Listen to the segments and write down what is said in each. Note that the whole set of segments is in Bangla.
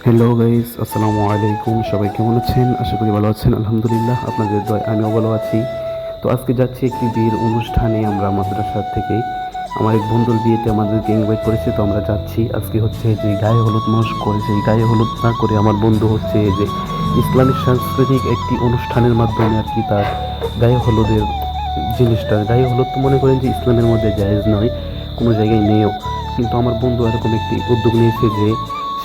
হ্যালো গাইস, আসসালামু আলাইকুম। সবাই কেমন আছেন? আশা করি ভালো আছেন। আলহামদুলিল্লাহ, আপনাদের দয়ায় আমিও ভালো আছি। তো আজকে যাচ্ছি একটি বিয়ের অনুষ্ঠানে। আমরা মাদ্রাসা থেকে আমার এক বন্ধুর বিয়েতে আমাদেরকে ইনভাইট করেছে, তো আমরা যাচ্ছি। আজকে হচ্ছে যে গায়ে হলুদ মানুষ করে, সেই গায়ে হলুদ না করে আমার বন্ধু হচ্ছে যে ইসলামিক সাংস্কৃতিক একটি অনুষ্ঠানের মাধ্যমে আর কি তার গায়ে হলুদের জিনিসটা, গায়ে হলুদ তো মনে করেন যে ইসলামের মধ্যে জায়েজ নয়, কোনো জায়গায় নেও, কিন্তু আমার বন্ধু এরকম একটি উদ্যোগ নিয়েছে যে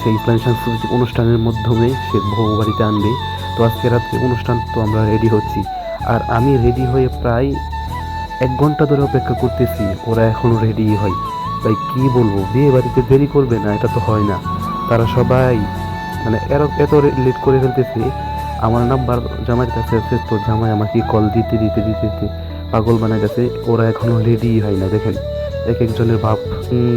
সেই ইসলামী সাংস্কৃতিক অনুষ্ঠানের মাধ্যমে সে বউ বাড়িতে আনবে। তো আজকে রাত্রে অনুষ্ঠান, তো আমরা রেডি হচ্ছি। আর আমি রেডি হয়ে প্রায় 1 ঘন্টা ধরে অপেক্ষা করতেছি, ওরা এখনও রেডি হয়। তাই কি বলবো, বিয়ে বাড়িতে দেরি করবে না, এটা তো হয় না। তারা সবাই মানে এত লেট করে ফেলতেছে। আমার নাম্বার জামাইয়ের কাছে আছে, তো জামাই আমাকে কল দিতে দিতে দিতে দিতে পাগল বানা গেছে। ওরা এখনও রেডি হয় না, দেখেন এক একজনের ভাব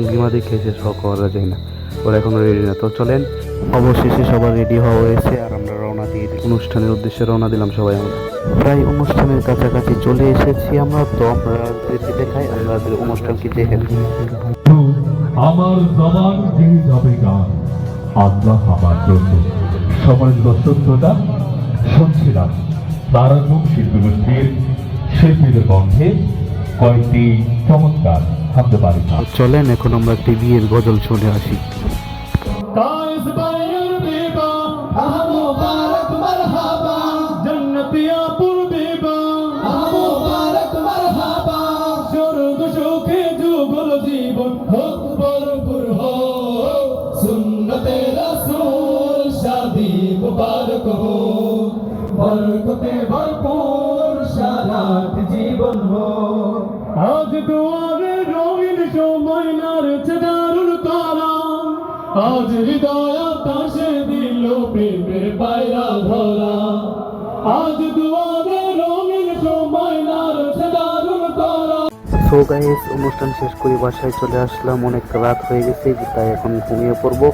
বিমা দেখে শেষ করা যায় না। ওরা এখনো রেডি না। তো চলেন, অবশেষে সবার রেডি হওয়া হয়েছে আর আমরা রওনা দিয়ে অনুষ্ঠানের উদ্দেশ্যে রওনা দিলাম সবাই। আমরা প্রায় অনুষ্ঠানের কাছাকাছি চলে এসেছি আমরা। তো আপনাদেরকে দেখাই আমাদের অনুষ্ঠানকে দেখে। আমার জবান দিয়ে যাবে গান আল্লাহ আমার জন্য সবার দর্শকতা শুনছিলাম তারাজুম শিল্পী গোষ্ঠীর শিল্পীদের কণ্ঠে কয়েকটি চমৎকার ভাবতে পারি। চলেন এখন আমরা একটি বিয়ের গজল শুনে আসি। জীবন হোক ভরপুর হো সুন্নতে রাসূল শাদি মুবারক হো বরকতে ভরপুর সারাট জীবন হো। আজ দুয়ারে রঙিন সময় নাড়ছে দারুল কালাম, আজ হৃদয় আকাশে দিল প্রেমের পায়রা ধরা। আজ দুয়ারে রঙিন সময় নাড়ছে দারুল কালাম। সো গাইস, অনুষ্ঠান শেষ করে বাসায় চলে আসলাম। অনেক রাত হয়ে গেছে, তাই এখন ঘুমিয়ে পড়বো,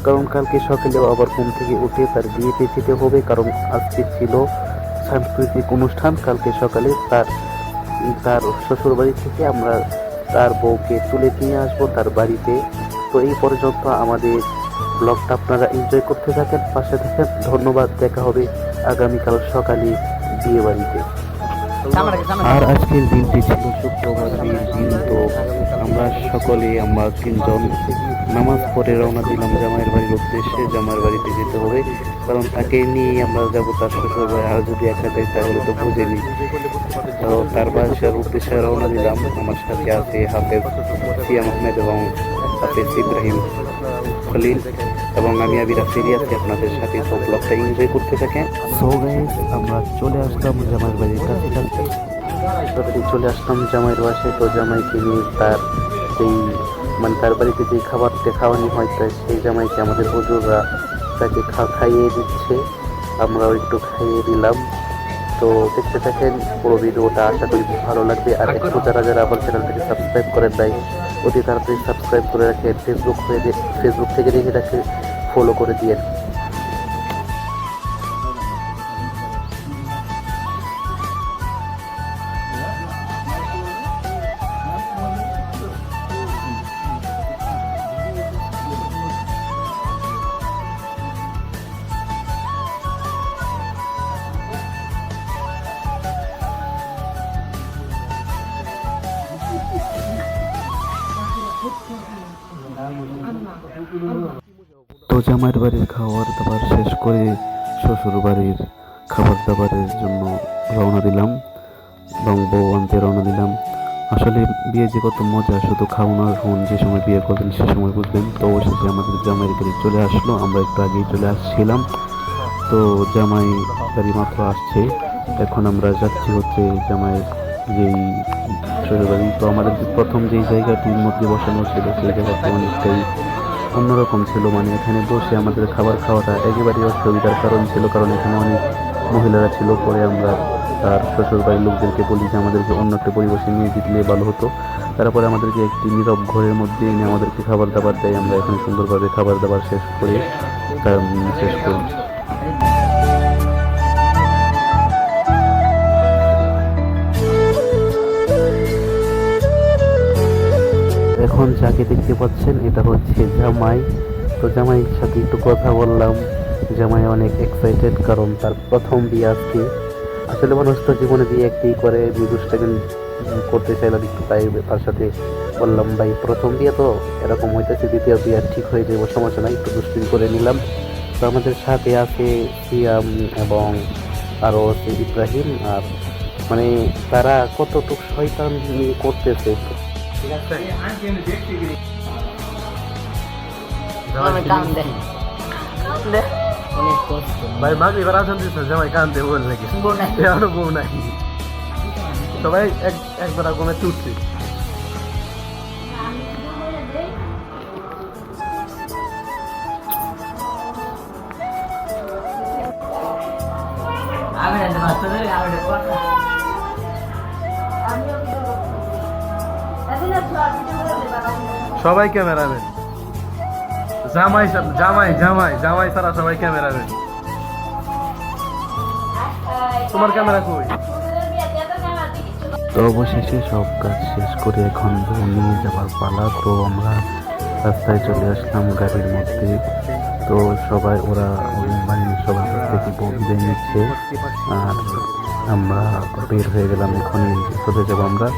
কারণ কালকে সকালে আবার ঘুম থেকে উঠে তার বিয়েতে যেতে হবে। কারণ আজকে ছিল সাংস্কৃতিক অনুষ্ঠান। কালকে সকালে তার তার শ্বশুর বাড়ি থেকে আমরা তার বউকে তুলে নিয়ে আসবো তার বাড়িতে। তো এই পর্যন্ত আমাদের ব্লগটা আপনারা এনজয় করতে থাকেন, পাশে থাকেন। ধন্যবাদ, দেখা হবে আগামীকাল সকালে বিয়ে বাড়িতে। আর আজকের দিনটি ছিল শুক্রবার বিয়ের দিন। তো আমরা সকলে, আমরা 3জন নামাজ পড়ে রওনা দিলাম জামাইয়ের বাড়ির উদ্দেশ্যে। জামাইয়ের বাড়িতে যেতে হবে, কারণ তাকে নিয়ে আমরা যাবো তার শ্বশুর বাড়ি। আর যদি একা যাই তাহলে তো বুঝেনি। তো তার বাসার উদ্দেশ্যে রওনা দিলাম। আমার সাথে আছে হাফেজ সিয়াম আহমেদ এবং হাফেজ ইব্রাহিম খলিল, এবং আমি আবির আফ্রিদি আছি আপনাদের সাথে। তো ব্লগটা এনজয় করতে থাকেন। সো গাইস, আমরা চলে আসলাম জামাইয়ের বাড়ির কাছাকাছি। চলে আসলাম জামাইয়ের বাসায়। তো জামাইকে নিয়ে তার সেই তার বাড়িতে যে খাবারটা খাওয়ানো হয়, তাই সেই জামাইকে আমাদের হুজুররা তাকে খাইয়ে দিচ্ছে। আমরাও একটু খাইয়ে দিলাম। তো দেখতে থাকেন পুরো ভিডিওটা, আশা করি ভালো লাগবে। আর একটু যারা যারা আমার চ্যানেলটাকে সাবস্ক্রাইব করেন নাই, অতি তাড়াতাড়ি সাবস্ক্রাইব করে রাখেন। ফেসবুক থেকে দেখে রাখে ফলো করে দিয়ে। তো জামাইয়ের বাড়ির খাবার দাবার শেষ করে শ্বশুর বাড়ির খাবার দাবারের জন্য রওনা দিলাম এবং বউ আনতে রওনা দিলাম। আসলে বিয়ে যে কত মজা, শুধু খাওয়ানোর ফোন, যে সময় বিয়ে করবেন সে সময় বুঝবেন। তো অবশেষে আমাদের জামাইয়ের গাড়ি চলে আসলো, আমরা একটু আগেই চলে আসছিলাম। তো জামাই গাড়ি মাত্র আসছে, এখন আমরা যাচ্ছি হচ্ছে জামাইয়ের যেই শ্বশুর বাড়ি। তো আমাদের প্রথম যেই জায়গাটির মধ্যে বসানো ছিল সেই জায়গাটা অনেকটাই অন্যরকম ছিল। এখানে বসে আমাদের খাবার খাওয়াটা একেবারেই অসুবিধার কারণ ছিল, কারণ এখানে অনেক মহিলারা ছিল। পরে আমরা তার শ্বশুর বাড়ির লোকদেরকে বলি যে আমাদেরকে অন্য একটা পরিবেশে নিয়ে দিলে ভালো হতো। তারপরে আমাদেরকে একটি নীরব ঘরের মধ্যে এনে আমাদেরকে খাবার দাবার দেয়। আমরা এখানে সুন্দরভাবে খাবার দাবার শেষ করি। এখন যাকে দেখতে পাচ্ছেন এটা হচ্ছে জামাই, তো জামাইয়ের সাথে একটু কথা বললাম। জামাই অনেক এক্সাইটেড, কারণ তার প্রথম বিয়ে আজকে। আসলে মানুষ তো জীবনে বিয়ে একটি করে, বিদুষটাকে করতে চাইলাম একটু, তাই তার সাথে বললাম ভাই প্রথম বিয়ে তো এরকম হইতেছে, দ্বিতীয় বিয়ে ঠিক হয়ে যাবো, সমস্যা নাই, একটু দুষ্টিং করে নিলাম। তো আমাদের সাথে আছে সিয়াম এবং আরও আছে ইব্রাহিম। আর মানে তারা কতটুকু শয়তান নিয়ে করতেছে। ঠিক আছে ভাই, মাগরি এবার আসান দিচ্ছে, জামাই কান্দে বল নাকি এখনো বউ নাই, সবাই একবার আগুনে তুলছে। সবাই ক্যামেরাম্যান, জামাই জামাই জামাই জামাই ছাড়া সবাই ক্যামেরাম্যান। তোমার ক্যামেরা কই? তো অবশেষে সব কাজ শেষ করে এখন বউ নিয়ে যাবার পালা। তো আমরা রাস্তায় চলে আসলাম গাড়ির মধ্যে। তো সবাই ওরা বাড়ির সবার কাছ থেকে বউ বিদায় নিচ্ছে, আর আমরা বের হয়ে গেলাম, এখনই চলে যাবো আমরা।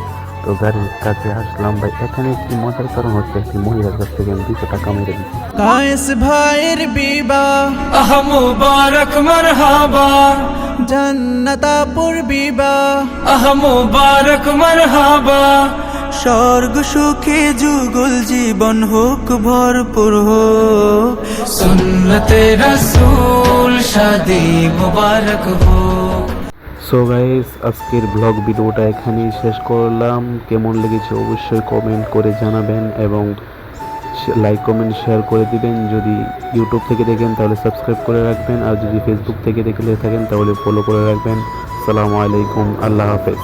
তো গাড়ির কাছে আসলাম ভাই, এখানে একটি মজার কারণ হচ্ছে একটি মহিলার কাছ থেকে আমি 200 টাকা মেরে দিচ্ছি। কায়েস ভাইয়ের বিবাহ আহ মুবারক মারহাবা, জান্নাতাপুর বিবাহ আহ মুবারক মারহাবা, স্বর্গ সুখে যুগল জীবন হোক ভরপুর হোক, সুন্নতে রাসূল শাদি মুবারক হোক। সো গাইস, আজকের ব্লগ ভিডিওটা এখানেই শেষ করলাম। কেমন লেগেছে অবশ্যই কমেন্ট করে জানাবেন এবং লাইক কমেন্ট শেয়ার করে দিবেন। যদি ইউটিউব থেকে দেখেন তাহলে সাবস্ক্রাইব করে রাখবেন, আর যদি ফেসবুক থেকে দেখলে থাকেন তাহলে ফলো করে রাখবেন। আসসালামু আলাইকুম, আল্লাহ হাফেজ।